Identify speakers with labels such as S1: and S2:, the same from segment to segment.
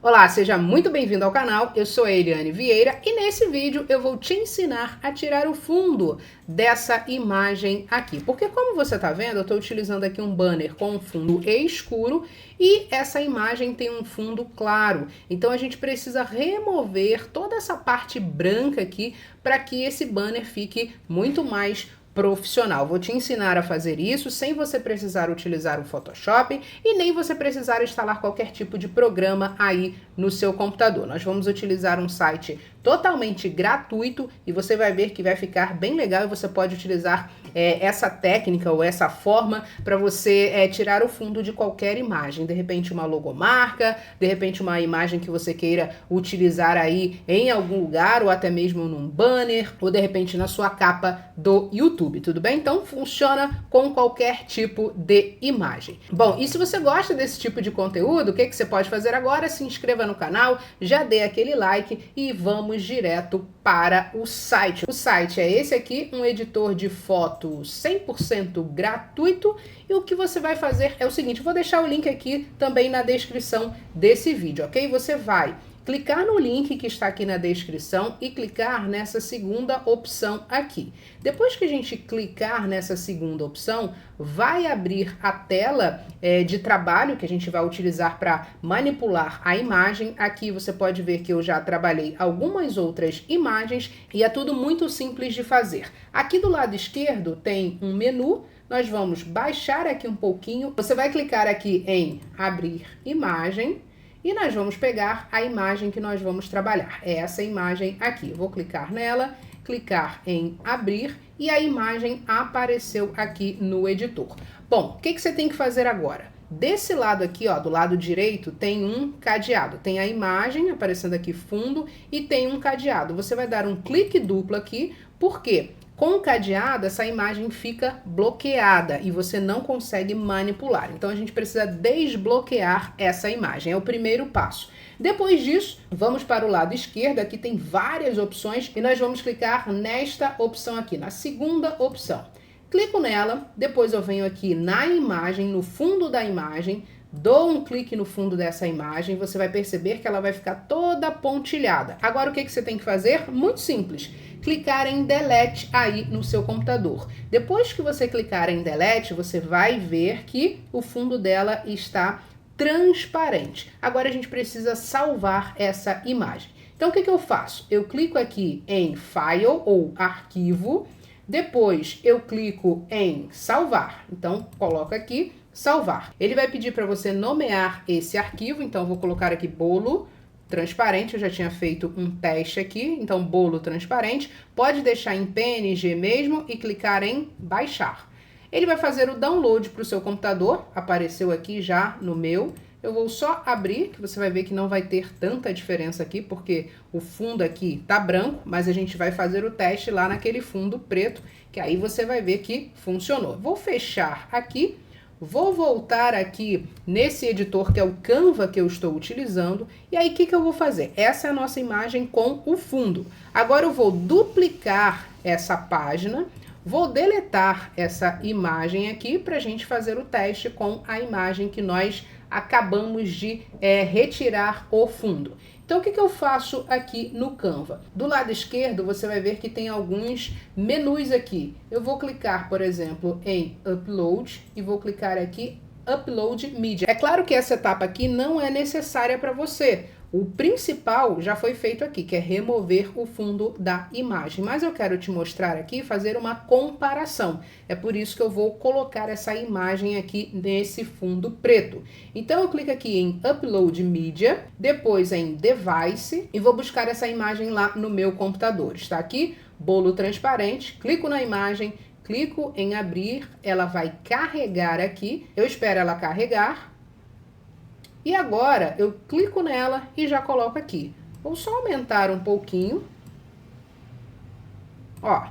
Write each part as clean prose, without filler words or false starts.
S1: Olá, seja muito bem-vindo ao canal, eu sou a Eliane Vieira e nesse vídeo eu vou te ensinar a tirar o fundo dessa imagem aqui. Porque como você está vendo, eu estou utilizando aqui um banner com um fundo escuro e essa imagem tem um fundo claro. Então a gente precisa remover toda essa parte branca aqui para que esse banner fique muito mais profissional. Vou te ensinar a fazer isso sem você precisar utilizar o Photoshop e nem você precisar instalar qualquer tipo de programa aí no seu computador. Nós vamos utilizar um site totalmente gratuito e você vai ver que vai ficar bem legal e você pode utilizar essa técnica ou essa forma para você tirar o fundo de qualquer imagem. De repente uma logomarca, de repente uma imagem que você queira utilizar aí em algum lugar ou até mesmo num banner ou de repente na sua capa do YouTube, tudo bem? Então funciona com qualquer tipo de imagem. Bom, e se você gosta desse tipo de conteúdo, o que você pode fazer agora? Se inscreva no canal, já dê aquele like e vamos direto para o site. O site é esse aqui, um editor de foto 100% gratuito, e o que você vai fazer é o seguinte, vou deixar o link aqui também na descrição desse vídeo, ok? Você vai clicar no link que está aqui na descrição e clicar nessa segunda opção aqui. Depois que a gente clicar nessa segunda opção, vai abrir a tela de trabalho que a gente vai utilizar para manipular a imagem. Aqui você pode ver que eu já trabalhei algumas outras imagens e é tudo muito simples de fazer. Aqui do lado esquerdo tem um menu. Nós vamos baixar aqui um pouquinho. Você vai clicar aqui em abrir imagem. E nós vamos pegar a imagem que nós vamos trabalhar. É essa imagem aqui. Eu vou clicar nela, clicar em abrir e a imagem apareceu aqui no editor. Bom, o que você tem que fazer agora? Desse lado aqui, ó, do lado direito, tem um cadeado. Tem a imagem aparecendo aqui fundo e tem um cadeado. Você vai dar um clique duplo aqui, por quê? Com o cadeado, essa imagem fica bloqueada e você não consegue manipular. Então, a gente precisa desbloquear essa imagem. É o primeiro passo. Depois disso, vamos para o lado esquerdo. Aqui tem várias opções e nós vamos clicar nesta opção aqui, na segunda opção. Clico nela, depois eu venho aqui na imagem, no fundo da imagem, dou um clique no fundo dessa imagem, você vai perceber que ela vai ficar toda pontilhada. Agora, o que você tem que fazer? Muito simples. Clicar em Delete aí no seu computador. Depois que você clicar em Delete, você vai ver que o fundo dela está transparente. Agora a gente precisa salvar essa imagem. Então o que eu faço? Eu clico aqui em File ou Arquivo, depois eu clico em Salvar. Então coloco aqui Salvar. Ele vai pedir para você nomear esse arquivo, então eu vou colocar aqui bolo transparente, eu já tinha feito um teste aqui, então bolo transparente, pode deixar em PNG mesmo e clicar em baixar. Ele vai fazer o download para o seu computador, apareceu aqui já no meu, eu vou só abrir, que você vai ver que não vai ter tanta diferença aqui, porque o fundo aqui tá branco, mas a gente vai fazer o teste lá naquele fundo preto, que aí você vai ver que funcionou. Vou fechar aqui. Vou voltar aqui nesse editor que é o Canva que eu estou utilizando. E aí, o que eu vou fazer? Essa é a nossa imagem com o fundo. Agora eu vou duplicar essa página, vou deletar essa imagem aqui para a gente fazer o teste com a imagem que nós acabamos de retirar o fundo. Então, o que eu faço aqui no Canva? Do lado esquerdo, você vai ver que tem alguns menus aqui. Eu vou clicar, por exemplo, em Upload e vou clicar aqui Upload Media. É claro que essa etapa aqui não é necessária para você. O principal já foi feito aqui, que é remover o fundo da imagem. Mas eu quero te mostrar aqui, fazer uma comparação. É por isso que eu vou colocar essa imagem aqui nesse fundo preto. Então eu clico aqui em Upload Media, depois em Device e vou buscar essa imagem lá no meu computador. Está aqui, bolo transparente, clico na imagem, clico em abrir, ela vai carregar aqui, eu espero ela carregar. E agora eu clico nela e já coloco aqui. Vou só aumentar um pouquinho. Ó,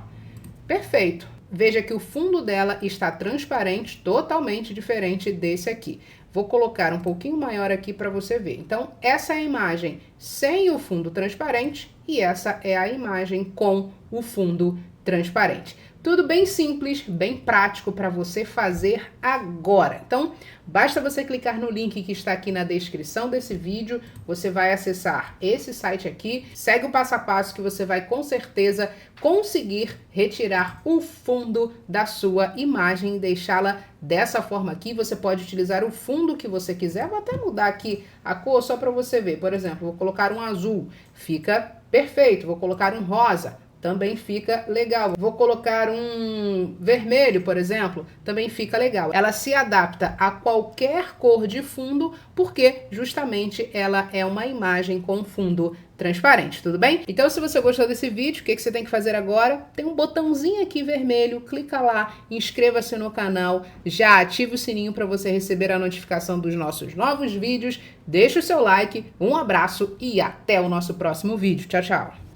S1: perfeito. Veja que o fundo dela está transparente, totalmente diferente desse aqui. Vou colocar um pouquinho maior aqui para você ver. Então, essa é a imagem sem o fundo transparente e essa é a imagem com o fundo transparente. Tudo bem simples, bem prático para você fazer agora. Então, basta você clicar no link que está aqui na descrição desse vídeo, você vai acessar esse site aqui, segue o passo a passo que você vai com certeza conseguir retirar o fundo da sua imagem e deixá-la dessa forma aqui. Você pode utilizar o fundo que você quiser, vou até mudar aqui a cor só para você ver. Por exemplo, vou colocar um azul, fica perfeito. Vou colocar um rosa, também fica legal. Vou colocar um vermelho, por exemplo, também fica legal. Ela se adapta a qualquer cor de fundo, porque justamente ela é uma imagem com fundo transparente, tudo bem? Então, se você gostou desse vídeo, o que você tem que fazer agora? Tem um botãozinho aqui vermelho, clica lá, inscreva-se no canal, já ative o sininho para você receber a notificação dos nossos novos vídeos, deixa o seu like, um abraço e até o nosso próximo vídeo. Tchau, tchau!